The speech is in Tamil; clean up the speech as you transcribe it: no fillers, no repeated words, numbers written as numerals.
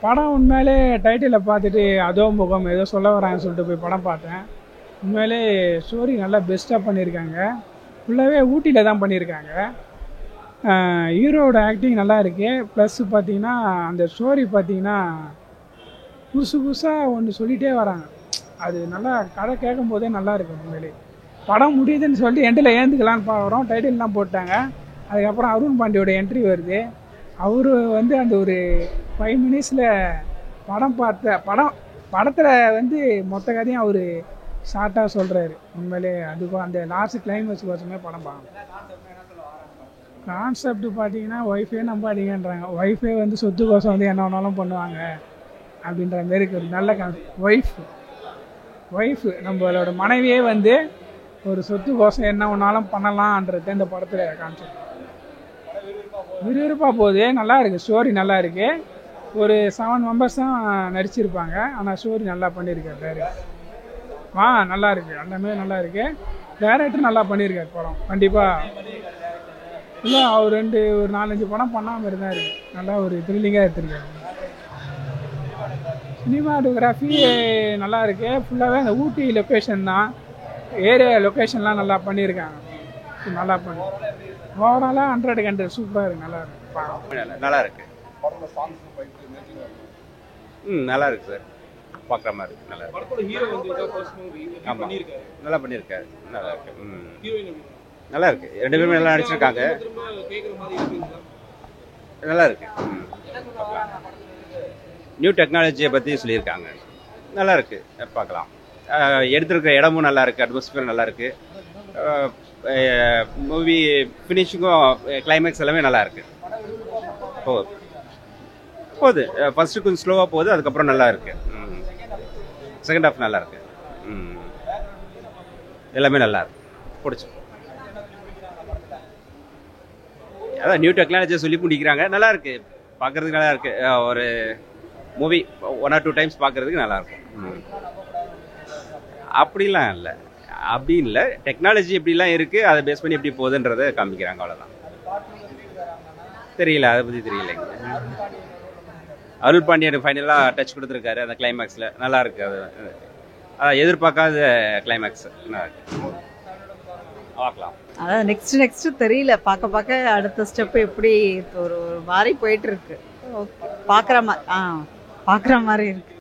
படம் உண்மையிலே டைட்டிலை பார்த்துட்டு அதோ முகம் ஏதோ சொல்ல வராங்கன்னு சொல்லிட்டு போய் படம் பார்த்தேன். உண்மையிலே ஸ்டோரி நல்லா பெஸ்ட்டாக பண்ணியிருக்காங்க. ஃபுல்லாகவே ஊட்டியில் தான் பண்ணியிருக்காங்க. ஹீரோவோட ஆக்டிங் நல்லா இருக்கு. ப்ளஸ் பார்த்தீங்கன்னா அந்த ஸ்டோரி பார்த்தீங்கன்னா புதுசு புதுசாக ஒன்று சொல்லிகிட்டே வராங்க. அது நல்லா கதை கேட்கும் போதே நல்லா இருக்கு. உண்மையிலே படம் முடியுதுன்னு சொல்லிட்டு எண்டில் ஏந்துக்கலான்னு பார்க்குறோம். டைட்டில்லாம் போட்டாங்க. அதுக்கப்புறம் அருண் பாண்டியோட என்ட்ரி வருது. அவர் வந்து அந்த ஒரு 5 மினிட்ஸில் படத்தில் வந்து மொத்த கதையும் அவர் ஷார்ட்டாக சொல்கிறாரு. உண்மையிலே அதுக்கும் அந்த லாஸ்ட் கிளைமேக்ஸ் வருஷமே படம் பார்க்கணும். கான்செப்ட் பார்த்தீங்கன்னா ஒய்ஃபே நம்பாதீங்கன்றாங்க. ஒய்ஃபே வந்து சொத்து கோசம் வந்து என்ன வேணாலும் பண்ணுவாங்க அப்படின்ற மாரி ஒரு நல்ல கான்செப்ட். ஒய்ஃபு நம்மளோட மனைவியே வந்து ஒரு சொத்து கோசம் என்ன வேணாலும் பண்ணலான்றது இந்த படத்தில் கான்செப்ட். விறுவிறுப்பாக போகுது. நல்லா இருக்குது. ஸ்டோரி நல்லா இருக்குது. ஒரு 7 மெம்பர்ஸ் தான் நடிச்சிருப்பாங்க. ஆனால் ஸ்டோரி நல்லா பண்ணியிருக்காரு டேரக்டர். நல்லா இருக்குது. எல்லாமே நல்லா இருக்குது. டேரக்டர் நல்லா பண்ணியிருக்காரு படம். கண்டிப்பாக இல்லை அவர் ஒரு 4-5 படம் பண்ணாமல் இருந்தார். நல்லா ஒரு த்ரில்லிங்காக எடுத்திருக்காரு. சினிமாட்டோகிராஃபி நல்லா இருக்குது. ஃபுல்லாகவே அந்த ஊட்டி லொக்கேஷன் தான். ஏரியா லொக்கேஷன்லாம் நல்லா பண்ணியிருக்காங்க. நல்லா பண்ணி ஓவராலாக 100 சூப்பராக இருக்குது. நல்லா இருக்கு. நல்லா இருக்கு. நல்லா இருக்கு சார். பார்க்குற மாதிரி இருக்கு. நல்லா இருக்கு. ஆமாம், நல்லா பண்ணியிருக்காரு. நல்லா இருக்கு. நல்லா இருக்கு. 2 பேருமே நல்லா நடிச்சிருக்காங்க. நல்லா இருக்கு. நியூ டெக்னாலஜியை பற்றி சொல்லியிருக்காங்க. நல்லா இருக்கு. பார்க்கலாம். எடுத்திருக்கிற இடமும் நல்லா இருக்கு. அட்மாஸ்பியர் நல்லா இருக்கு. மூவி ஃபினிஷிங்கும் கிளைமேக்ஸ் எல்லாமே நல்லா இருக்கு. போகுது. ஃபர்ஸ்ட் கொஞ்சம் ஸ்லோவாக போகுது. அதுக்கப்புறம் நல்லா இருக்கு. செகண்ட் ஹாஃப் நல்லா இருக்கு. எல்லாமே நல்லா இருக்கு. பிடிச்சி அதான் நியூ டெக்னாலஜியை சொல்லி முடிக்கிறாங்க. நல்லா இருக்கு. பார்க்கறதுக்கு நல்லா இருக்கு. ஒரு மூவி 1 or 2 டைம்ஸ் பார்க்கறதுக்கு நல்லா இருக்கும். அப்படிலாம் இல்லை. அப்படி இல்லை. டெக்னாலஜி எப்படிலாம் இருக்கு, அதை பேஸ் பண்ணி எப்படி போகுதுன்றதை காமிக்கிறாங்க. அவ்வளோதான். தெரியல, அதை பற்றி தெரியலைங்க. அருள் பாண்டியன் ஃபைனலாக டச் கொடுத்துருக்காரு அந்த கிளைமேக்ஸில். நல்லா இருக்கு. அது எதிர்பார்க்காத கிளைமேக்ஸ். நல்லா இருக்கு. பார்க்கலாம். அதான் நெக்ஸ்ட் தெரியல. பார்க்க அடுத்த ஸ்டெப் எப்படி ஒரு மாதிரி போயிட்டு இருக்கு. பார்க்குற மாதிரி இருக்கு.